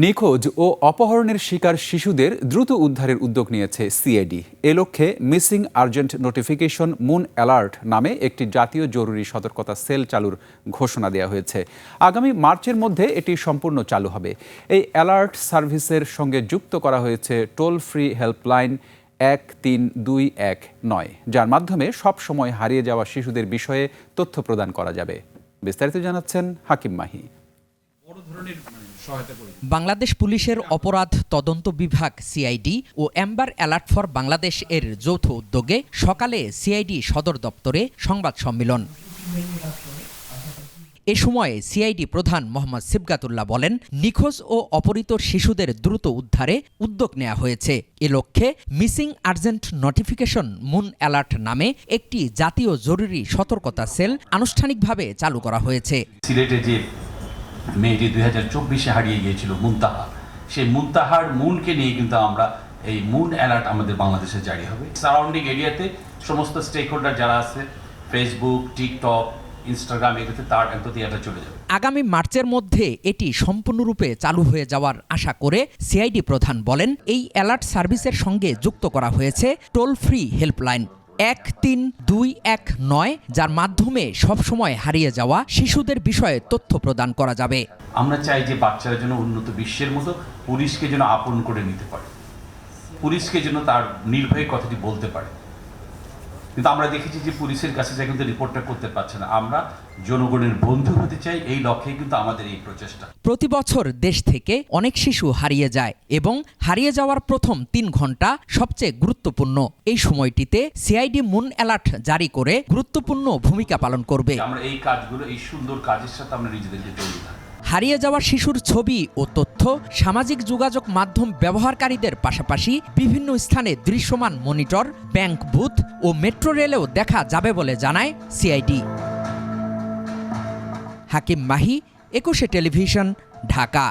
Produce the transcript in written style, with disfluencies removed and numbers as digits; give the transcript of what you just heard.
নিখোঁজ ও অপহরণের শিকার শিশুদের দ্রুত উদ্ধারের উদ্যোগ নিয়েছে সিআইডি। এ লক্ষ্যে missing urgent notification moon alert নামে একটি জাতীয় জরুরি সতর্কতা সেল চালুর ঘোষণা দেওয়া হয়েছে। আগামী মার্চের মধ্যে এটি সম্পূর্ণ চালু হবে। এই অ্যালার্ট সার্ভিসের সঙ্গে যুক্ত করা হয়েছে টোল ফ্রি হেল্পলাইন 13219, যার মাধ্যমে সব সময় হারিয়ে যাওয়া শিশুদের বিষয়ে তথ্য প্রদান করা যাবে। বিস্তারিত জানাচ্ছেন হাকিম মাহি। বাংলাদেশ পুলিশের অপরাধ তদন্ত বিভাগ সিআইডি ও অ্যাম্বার অ্যালার্ট ফর বাংলাদেশ এর যৌথ উদ্যোগে সকালে সিআইডি সদর দপ্তরে সংবাদ সম্মেলন। এ সময় সিআইডি প্রধান মোহাম্মদ সিবগাতুল্লাহ বলেন, নিখোঁজ ও অপহৃত শিশুদের দ্রুত উদ্ধারে উদ্যোগ নেওয়া হয়েছে। এ লক্ষ্যে missing urgent notification moon alert নামে একটি জাতীয় জরুরি সতর্কতা সেল আনুষ্ঠানিকভাবে চালু করা হয়েছে। সিলেটে যে মেয়েটি 2024-এ হারিয়ে গিয়েছিল মুনতাহা, সেই মুনতাহার মুনকে নিয়ে কিন্তু আমরা এই মুন অ্যালার্ট আমাদের বাংলাদেশে জারি হবে। সারাউন্ডিং এরিয়াতে সমস্ত স্টেক হোল্ডার যারা আছে, ফেসবুক, টিকটক, ইনস্টাগ্রাম, এগুলোতে তার এটা চলে যাবে। আগামী মার্চের মধ্যে এটি সম্পূর্ণরূপে চালু হয়ে যাওয়ার আশা করে সিআইডি প্রধান বলেন, এই অ্যালার্ট সার্ভিসের সঙ্গে যুক্ত করা হয়েছে টোল ফ্রি হেল্পলাইন 13219, যার মাধ্যমে সবসময় হারিয়ে যাওয়া শিশুদের বিষয়ে তথ্য প্রদান করা যাবে। আমরা চাই যে বাচ্চারা যেন উন্নত বিশ্বের মতো পুলিশকে যেন আপন করে নিতে পারে, পুলিশকে যেন তার নির্ভয়ে কথাটি বলতে পারে। কিন্তু আমরা দেখেছি যে পুলিশের কাছে যা কিন্তু রিপোর্টটা করতে পারছে না। আমরা জনগণের বন্ধু হতে চাই, এই লক্ষ্যে কিন্তু আমাদের এই প্রচেষ্টা। প্রতি বছর দেশ থেকে অনেক শিশু হারিয়ে যায় এবং হারিয়ে যাওয়ার প্রথম 3 ঘন্টা সবচেয়ে গুরুত্বপূর্ণ। এই সময়টিতে সিআইডি মুন অ্যালার্ট জারি করে গুরুত্বপূর্ণ ভূমিকা পালন করবে। আমরা এই কাজগুলো, এই সুন্দর কাজের সাথে আমরা নিজেদেরকে জড়িয়ে থাকি। হারিয়ে যাওয়া শিশুর ছবি ও তথ্য সামাজিক যোগাযোগ মাধ্যম ব্যবহারকারীদের পাশাপাশি বিভিন্ন স্থানে দৃশ্যমান মনিটর, ব্যাংক বুথ ও মেট্রো রেলেও দেখা যাবে বলে জানায় সিআইডি। হাকিম মাহি, 21 টেলিভিশন, ঢাকা।